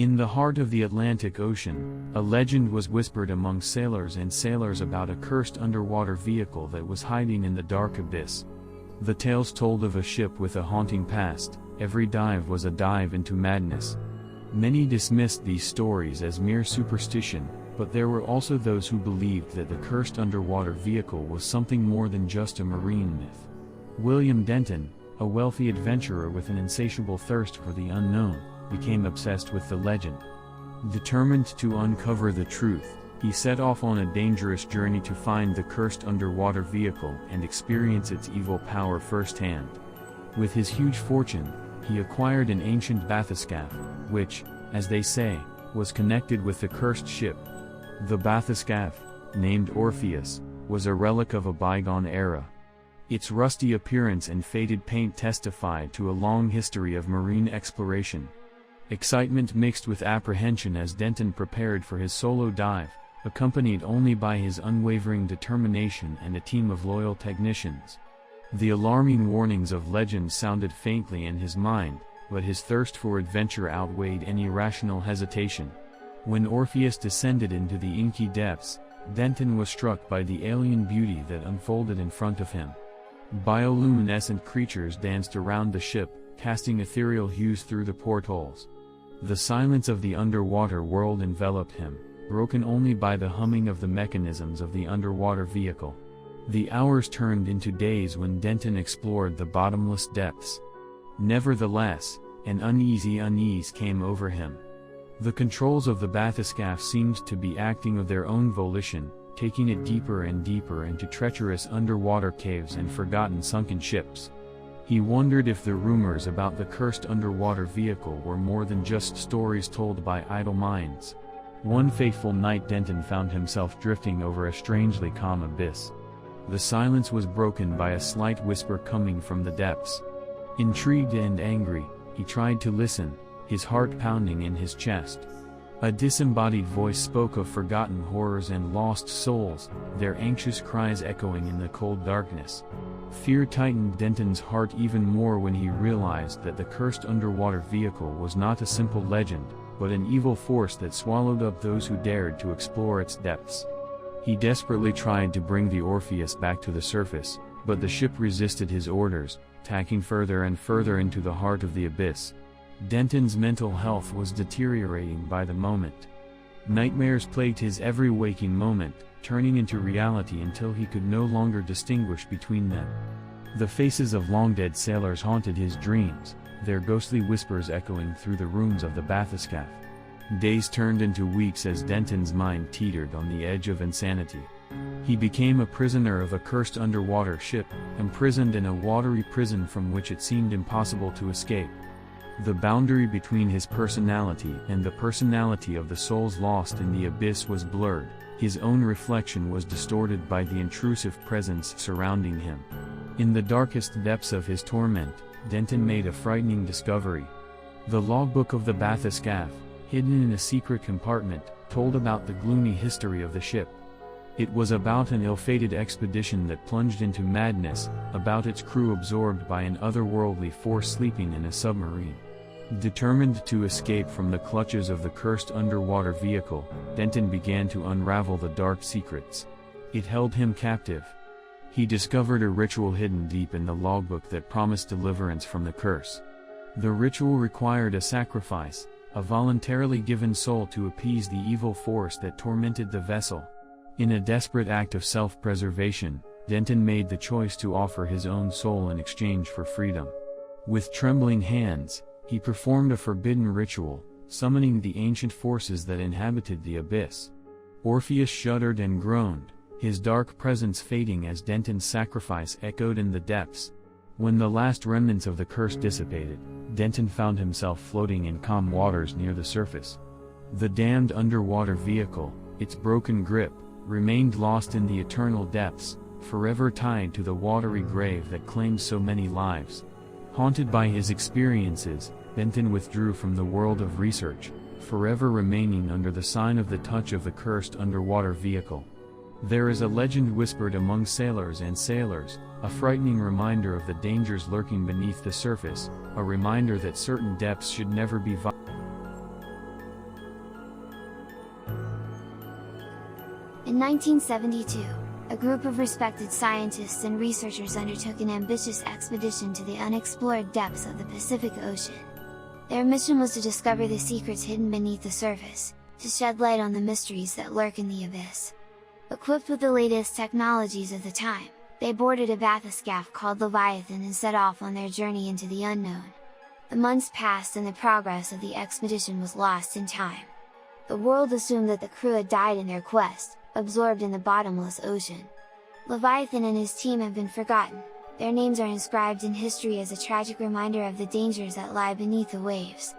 In the heart of the Atlantic Ocean, a legend was whispered among sailors and sailors about a cursed underwater vehicle that was hiding in the dark abyss. The tales told of a ship with a haunting past. Every dive was a dive into madness. Many dismissed these stories as mere superstition, but there were also those who believed that the cursed underwater vehicle was something more than just a marine myth. William Denton, a wealthy adventurer with an insatiable thirst for the unknown, became obsessed with the legend. Determined to uncover the truth, he set off on a dangerous journey to find the cursed underwater vehicle and experience its evil power firsthand. With his huge fortune, he acquired an ancient bathyscaphe, which, as they say, was connected with the cursed ship. The bathyscaphe, named Orpheus, was a relic of a bygone era. Its rusty appearance and faded paint testified to a long history of marine exploration. Excitement mixed with apprehension as Denton prepared for his solo dive, accompanied only by his unwavering determination and a team of loyal technicians. The alarming warnings of legend sounded faintly in his mind, but his thirst for adventure outweighed any rational hesitation. When Orpheus descended into the inky depths, Denton was struck by the alien beauty that unfolded in front of him. Bioluminescent creatures danced around the ship, casting ethereal hues through the portholes. The silence of the underwater world enveloped him, broken only by the humming of the mechanisms of the underwater vehicle. The hours turned into days when Denton explored the bottomless depths. Nevertheless, an uneasy unease came over him. The controls of the bathyscaphe seemed to be acting of their own volition, taking it deeper and deeper into treacherous underwater caves and forgotten sunken ships. He wondered if the rumors about the cursed underwater vehicle were more than just stories told by idle minds. One fateful night Denton found himself drifting over a strangely calm abyss. The silence was broken by a slight whisper coming from the depths. Intrigued and angry, he tried to listen, his heart pounding in his chest. A disembodied voice spoke of forgotten horrors and lost souls, their anxious cries echoing in the cold darkness. Fear tightened Denton's heart even more when he realized that the cursed underwater vehicle was not a simple legend, but an evil force that swallowed up those who dared to explore its depths. He desperately tried to bring the Orpheus back to the surface, but the ship resisted his orders, tacking further and further into the heart of the abyss. Denton's mental health was deteriorating by the moment. Nightmares plagued his every waking moment, turning into reality until he could no longer distinguish between them. The faces of long-dead sailors haunted his dreams, their ghostly whispers echoing through the rooms of the bathyscaphe. Days turned into weeks as Denton's mind teetered on the edge of insanity. He became a prisoner of a cursed underwater ship, imprisoned in a watery prison from which it seemed impossible to escape. The boundary between his personality and the personality of the souls lost in the abyss was blurred. His own reflection was distorted by the intrusive presence surrounding him. In the darkest depths of his torment, Denton made a frightening discovery. The logbook of the bathyscaphe, hidden in a secret compartment, told about the gloomy history of the ship. It was about an ill-fated expedition that plunged into madness, about its crew absorbed by an otherworldly force sleeping in a submarine. Determined to escape from the clutches of the cursed underwater vehicle, Denton began to unravel the dark secrets. It held him captive. He discovered a ritual hidden deep in the logbook that promised deliverance from the curse. The ritual required a sacrifice, a voluntarily given soul to appease the evil force that tormented the vessel. In a desperate act of self-preservation, Denton made the choice to offer his own soul in exchange for freedom. With trembling hands, he performed a forbidden ritual, summoning the ancient forces that inhabited the abyss. Orpheus shuddered and groaned, his dark presence fading as Denton's sacrifice echoed in the depths. When the last remnants of the curse dissipated, Denton found himself floating in calm waters near the surface. The damned underwater vehicle, its broken grip, remained lost in the eternal depths, forever tied to the watery grave that claimed so many lives. Haunted by his experiences, Denton withdrew from the world of research, forever remaining under the sign of the touch of the cursed underwater vehicle. There is a legend whispered among sailors and sailors, a frightening reminder of the dangers lurking beneath the surface, a reminder that certain depths should never be 1972, a group of respected scientists and researchers undertook an ambitious expedition to the unexplored depths of the Pacific Ocean. Their mission was to discover the secrets hidden beneath the surface, to shed light on the mysteries that lurk in the abyss. Equipped with the latest technologies of the time, they boarded a Bathyscaphe called Leviathan and set off on their journey into the unknown. The months passed and the progress of the expedition was lost in time. The world assumed that the crew had died in their quest, absorbed in the bottomless ocean. Leviathan and his team have been forgotten, their names are inscribed in history as a tragic reminder of the dangers that lie beneath the waves.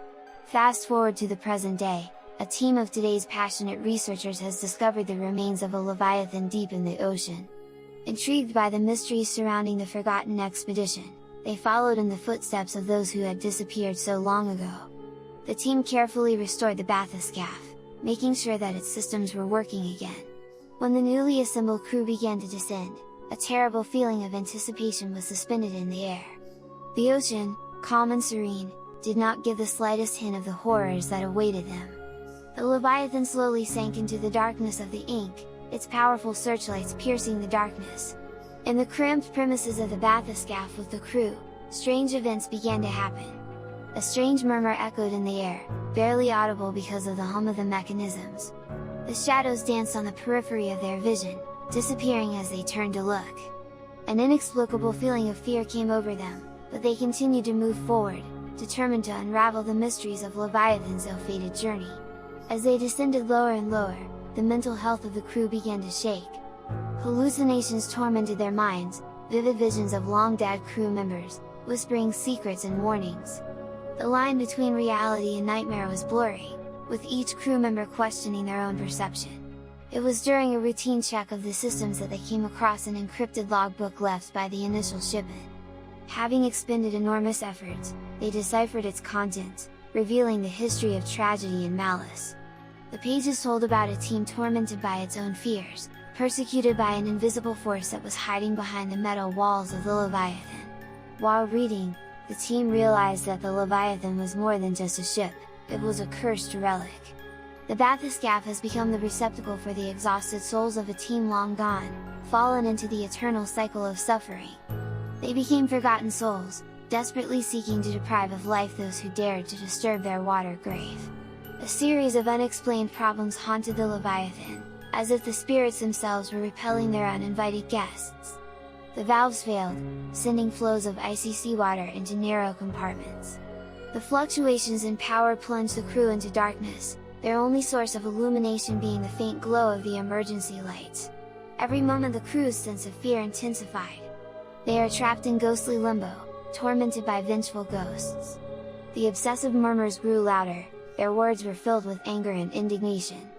Fast forward to the present day, a team of today's passionate researchers has discovered the remains of a Leviathan deep in the ocean. Intrigued by the mysteries surrounding the forgotten expedition, they followed in the footsteps of those who had disappeared so long ago. The team carefully restored the Bathyscaphe, making sure that its systems were working again. When the newly assembled crew began to descend, a terrible feeling of anticipation was suspended in the air. The ocean, calm and serene, did not give the slightest hint of the horrors that awaited them. The Leviathan slowly sank into the darkness of the ink, its powerful searchlights piercing the darkness. In the cramped premises of the Bathyscaphe with the crew, strange events began to happen. A strange murmur echoed in the air, barely audible because of the hum of the mechanisms. The shadows danced on the periphery of their vision, disappearing as they turned to look. An inexplicable feeling of fear came over them, but they continued to move forward, determined to unravel the mysteries of Leviathan's ill-fated journey. As they descended lower and lower, the mental health of the crew began to shake. Hallucinations tormented their minds, vivid visions of long-dead crew members, whispering secrets and warnings. The line between reality and nightmare was blurry, with each crew member questioning their own perception. It was during a routine check of the systems that they came across an encrypted logbook left by the initial shipment. Having expended enormous efforts, they deciphered its contents, revealing the history of tragedy and malice. The pages told about a team tormented by its own fears, persecuted by an invisible force that was hiding behind the metal walls of the Leviathan. While reading, the team realized that the Leviathan was more than just a ship, it was a cursed relic. The Bathyscaphe has become the receptacle for the exhausted souls of a team long gone, fallen into the eternal cycle of suffering. They became forgotten souls, desperately seeking to deprive of life those who dared to disturb their water grave. A series of unexplained problems haunted the Leviathan, as if the spirits themselves were repelling their uninvited guests. The valves failed, sending flows of icy seawater into narrow compartments. The fluctuations in power plunged the crew into darkness, their only source of illumination being the faint glow of the emergency lights. Every moment the crew's sense of fear intensified. They are trapped in ghostly limbo, tormented by vengeful ghosts. The obsessive murmurs grew louder, their words were filled with anger and indignation.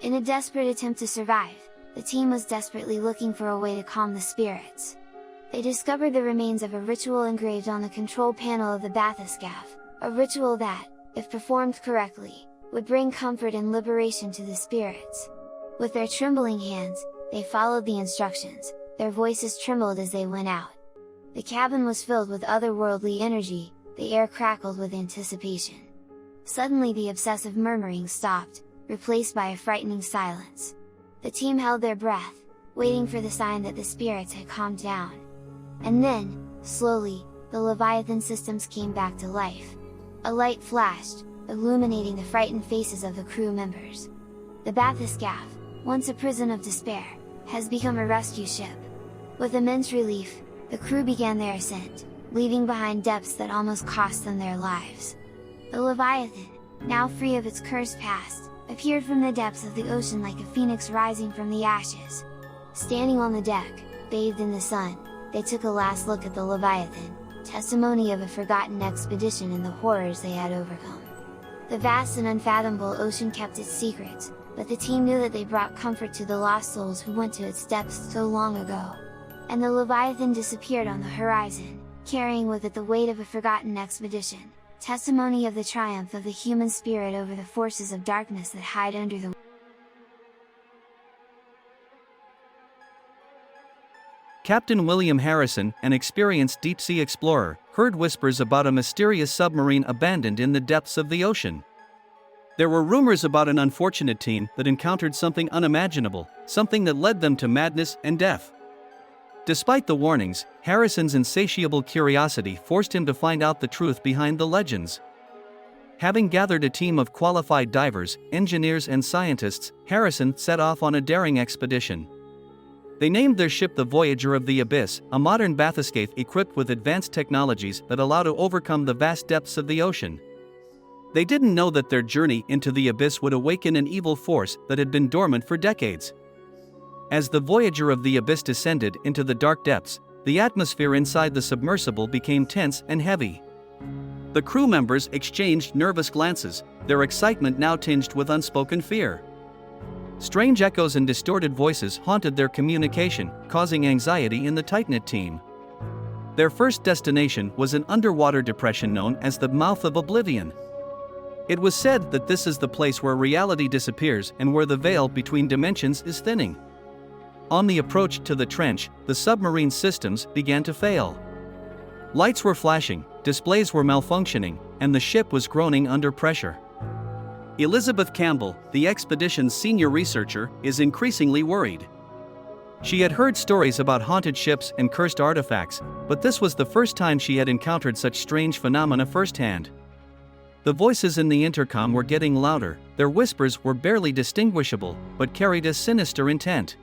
In a desperate attempt to survive, the team was desperately looking for a way to calm the spirits. They discovered the remains of a ritual engraved on the control panel of the Bathyscaphe, a ritual that, if performed correctly, would bring comfort and liberation to the spirits. With their trembling hands, they followed the instructions, their voices trembled as they went out. The cabin was filled with otherworldly energy, the air crackled with anticipation. Suddenly the obsessive murmuring stopped, replaced by a frightening silence. The team held their breath, waiting for the sign that the spirits had calmed down. And then, slowly, the Leviathan systems came back to life. A light flashed, illuminating the frightened faces of the crew members. The Bathyscaphe, once a prison of despair, has become a rescue ship. With immense relief, the crew began their ascent, leaving behind depths that almost cost them their lives. The Leviathan, now free of its cursed past, appeared from the depths of the ocean like a phoenix rising from the ashes. Standing on the deck, bathed in the sun, they took a last look at the Leviathan, testimony of a forgotten expedition and the horrors they had overcome. The vast and unfathomable ocean kept its secrets, but the team knew that they brought comfort to the lost souls who went to its depths so long ago. And the Leviathan disappeared on the horizon, carrying with it the weight of a forgotten expedition, testimony of the triumph of the human spirit over the forces of darkness that hide under the Captain William Harrison, an experienced deep-sea explorer, heard whispers about a mysterious submarine abandoned in the depths of the ocean. There were rumors about an unfortunate teen that encountered something unimaginable, something that led them to madness and death. Despite the warnings, Harrison's insatiable curiosity forced him to find out the truth behind the legends. Having gathered a team of qualified divers, engineers and scientists, Harrison set off on a daring expedition. They named their ship the Voyager of the Abyss, a modern bathyscaphe equipped with advanced technologies that allow to overcome the vast depths of the ocean. They didn't know that their journey into the abyss would awaken an evil force that had been dormant for decades. As the Voyager of the Abyss descended into the dark depths, the atmosphere inside the submersible became tense and heavy. The crew members exchanged nervous glances, their excitement now tinged with unspoken fear. Strange echoes and distorted voices haunted their communication, causing anxiety in the tight-knit team. Their first destination was an underwater depression known as the Mouth of Oblivion. It was said that this is the place where reality disappears and where the veil between dimensions is thinning. On the approach to the trench, the submarine systems began to fail. Lights were flashing, displays were malfunctioning, and the ship was groaning under pressure. Elizabeth Campbell, the expedition's senior researcher, is increasingly worried. She had heard stories about haunted ships and cursed artifacts, but this was the first time she had encountered such strange phenomena firsthand. The voices in the intercom were getting louder, their whispers were barely distinguishable, but carried a sinister intent.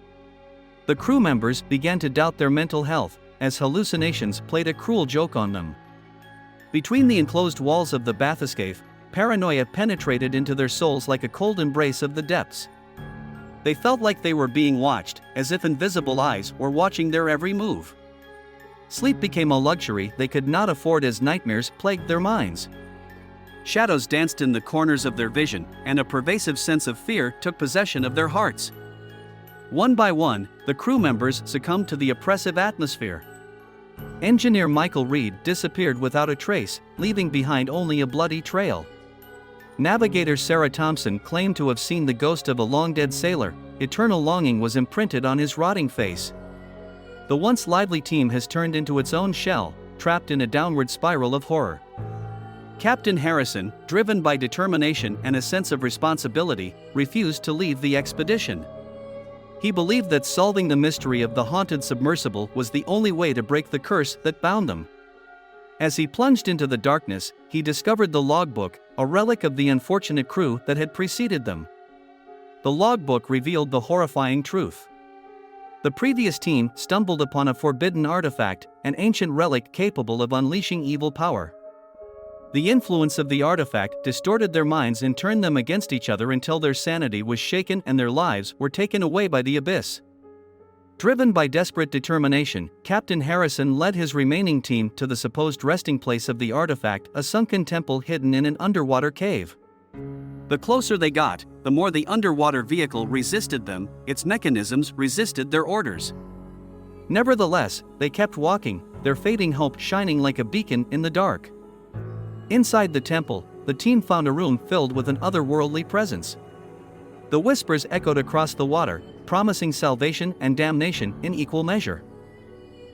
The crew members began to doubt their mental health, as hallucinations played a cruel joke on them. Between the enclosed walls of the Bathyscaphe, paranoia penetrated into their souls like a cold embrace of the depths. They felt like they were being watched, as if invisible eyes were watching their every move. Sleep became a luxury they could not afford as nightmares plagued their minds. Shadows danced in the corners of their vision, and a pervasive sense of fear took possession of their hearts. One by one, the crew members succumbed to the oppressive atmosphere. Engineer Michael Reed disappeared without a trace, leaving behind only a bloody trail. Navigator Sarah Thompson claimed to have seen the ghost of a long-dead sailor. Eternal longing was imprinted on his rotting face. The once lively team has turned into its own shell, trapped in a downward spiral of horror. Captain Harrison, driven by determination and a sense of responsibility, refused to leave the expedition. He believed that solving the mystery of the haunted submersible was the only way to break the curse that bound them. As he plunged into the darkness, he discovered the logbook, a relic of the unfortunate crew that had preceded them. The logbook revealed the horrifying truth. The previous team stumbled upon a forbidden artifact, an ancient relic capable of unleashing evil power. The influence of the artifact distorted their minds and turned them against each other until their sanity was shaken and their lives were taken away by the abyss. Driven by desperate determination, Captain Harrison led his remaining team to the supposed resting place of the artifact, a sunken temple hidden in an underwater cave. The closer they got, the more the underwater vehicle resisted them, its mechanisms resisted their orders. Nevertheless, they kept walking, their fading hope shining like a beacon in the dark. Inside the temple, the team found a room filled with an otherworldly presence. The whispers echoed across the water, promising salvation and damnation in equal measure.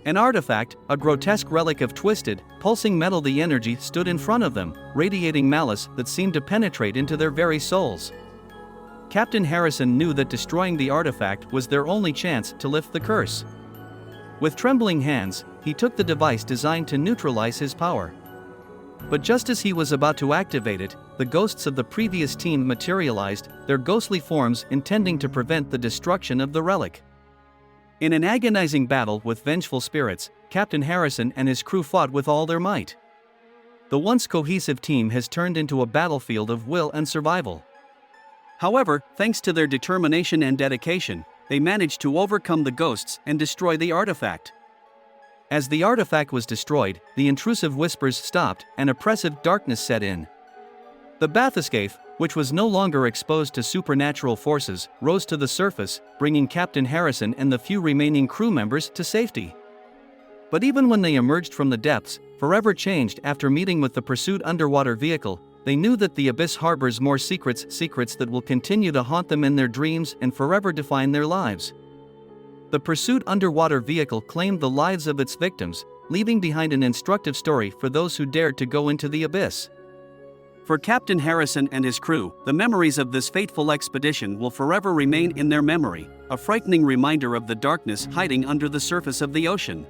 An artifact, a grotesque relic of twisted, pulsing metal, the energy stood in front of them, radiating malice that seemed to penetrate into their very souls. Captain Harrison knew that destroying the artifact was their only chance to lift the curse. With trembling hands, he took the device designed to neutralize his power. But just as he was about to activate it, the ghosts of the previous team materialized, their ghostly forms intending to prevent the destruction of the relic. In an agonizing battle with vengeful spirits, Captain Harrison and his crew fought with all their might. The once cohesive team has turned into a battlefield of will and survival. However, thanks to their determination and dedication, they managed to overcome the ghosts and destroy the artifact. As the artifact was destroyed, the intrusive whispers stopped and oppressive darkness set in. The Bathyscaphe, which was no longer exposed to supernatural forces, rose to the surface, bringing Captain Harrison and the few remaining crew members to safety. But even when they emerged from the depths, forever changed after meeting with the pursued underwater vehicle, they knew that the abyss harbors more secrets that will continue to haunt them in their dreams and forever define their lives. The pursued underwater vehicle claimed the lives of its victims, leaving behind an instructive story for those who dared to go into the abyss. For Captain Harrison and his crew, the memories of this fateful expedition will forever remain in their memory, a frightening reminder of the darkness hiding under the surface of the ocean.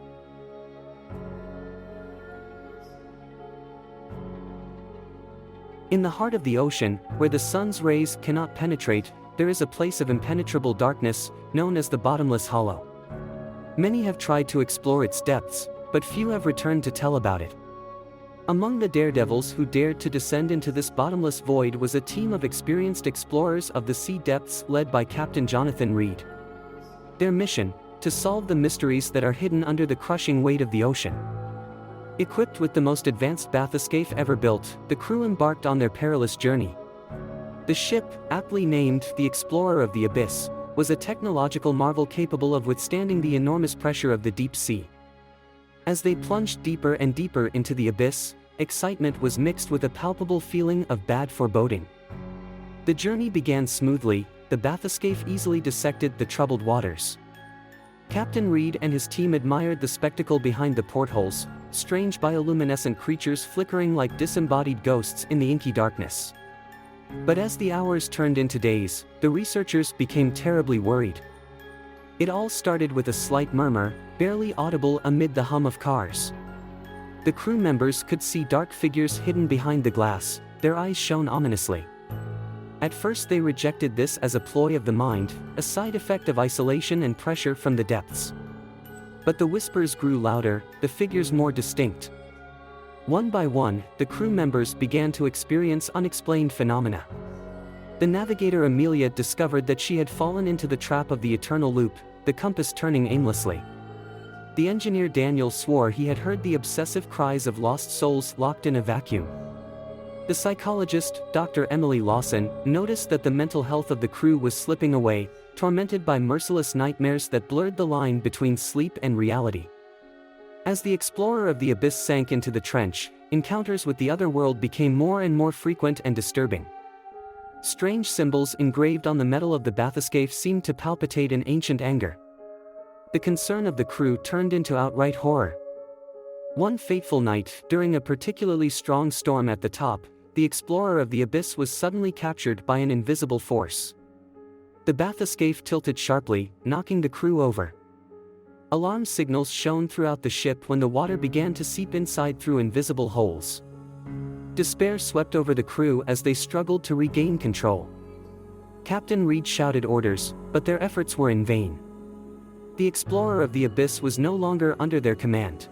In the heart of the ocean, where the sun's rays cannot penetrate, there is a place of impenetrable darkness, known as the bottomless hollow. Many have tried to explore its depths, but few have returned to tell about it. Among the daredevils who dared to descend into this bottomless void was a team of experienced explorers of the sea depths led by Captain Jonathan Reed. Their mission: to solve the mysteries that are hidden under the crushing weight of the ocean. Equipped with the most advanced bathyscaphe ever built, the crew embarked on their perilous journey. The ship, aptly named the Explorer of the Abyss, was a technological marvel capable of withstanding the enormous pressure of the deep sea. As they plunged deeper and deeper into the abyss, excitement was mixed with a palpable feeling of bad foreboding. The journey began smoothly, the bathyscaphe easily dissected the troubled waters. Captain Reed and his team admired the spectacle behind the portholes, strange bioluminescent creatures flickering like disembodied ghosts in the inky darkness. But as the hours turned into days, the researchers became terribly worried. It all started with a slight murmur, barely audible amid the hum of cars. The crew members could see dark figures hidden behind the glass, their eyes shone ominously. At first they rejected this as a ploy of the mind, a side effect of isolation and pressure from the depths. But the whispers grew louder, the figures more distinct. One by one, the crew members began to experience unexplained phenomena. The navigator Amelia discovered that she had fallen into the trap of the eternal loop, the compass turning aimlessly. The engineer Daniel swore he had heard the obsessive cries of lost souls locked in a vacuum. The psychologist, Dr. Emily Lawson, noticed that the mental health of the crew was slipping away, tormented by merciless nightmares that blurred the line between sleep and reality. As the Explorer of the Abyss sank into the trench, encounters with the other world became more and more frequent and disturbing. Strange symbols engraved on the metal of the bathyscaphe seemed to palpitate in ancient anger. The concern of the crew turned into outright horror. One fateful night, during a particularly strong storm at the top, the Explorer of the Abyss was suddenly captured by an invisible force. The bathyscaphe tilted sharply, knocking the crew over. Alarm signals shone throughout the ship when the water began to seep inside through invisible holes. Despair swept over the crew as they struggled to regain control. Captain Reed shouted orders, but their efforts were in vain. The Explorer of the Abyss was no longer under their command.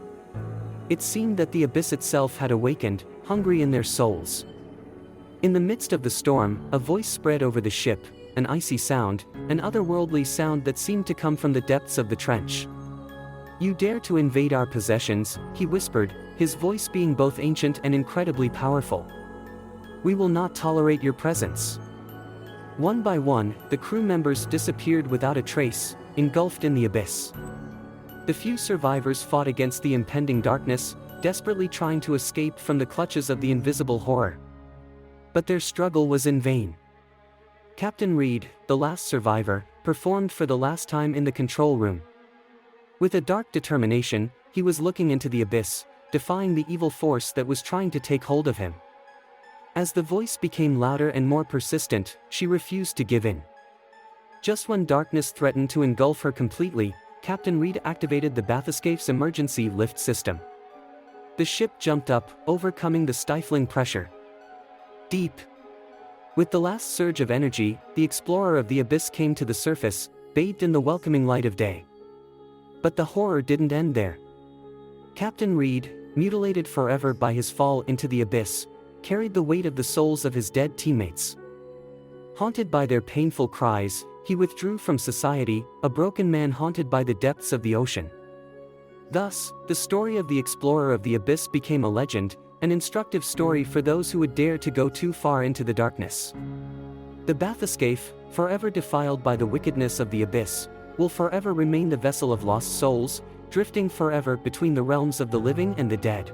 It seemed that the abyss itself had awakened, hungry in their souls. In the midst of the storm, a voice spread over the ship, an icy sound, an otherworldly sound that seemed to come from the depths of the trench. "You dare to invade our possessions," he whispered, his voice being both ancient and incredibly powerful. "We will not tolerate your presence." One by one, the crew members disappeared without a trace, engulfed in the abyss. The few survivors fought against the impending darkness, desperately trying to escape from the clutches of the invisible horror. But their struggle was in vain. Captain Reed, the last survivor, performed for the last time in the control room. With a dark determination, he was looking into the abyss, defying the evil force that was trying to take hold of him. As the voice became louder and more persistent, she refused to give in. Just when darkness threatened to engulf her completely, Captain Reed activated the bathyscaphe's emergency lift system. The ship jumped up, overcoming the stifling pressure. Deep. With the last surge of energy, the Explorer of the Abyss came to the surface, bathed in the welcoming light of day. But the horror didn't end there. Captain Reed, mutilated forever by his fall into the abyss, carried the weight of the souls of his dead teammates. Haunted by their painful cries, he withdrew from society, a broken man haunted by the depths of the ocean. Thus, the story of the Explorer of the Abyss became a legend, an instructive story for those who would dare to go too far into the darkness. The bathyscaphe, forever defiled by the wickedness of the abyss, will forever remain the vessel of lost souls, drifting forever between the realms of the living and the dead.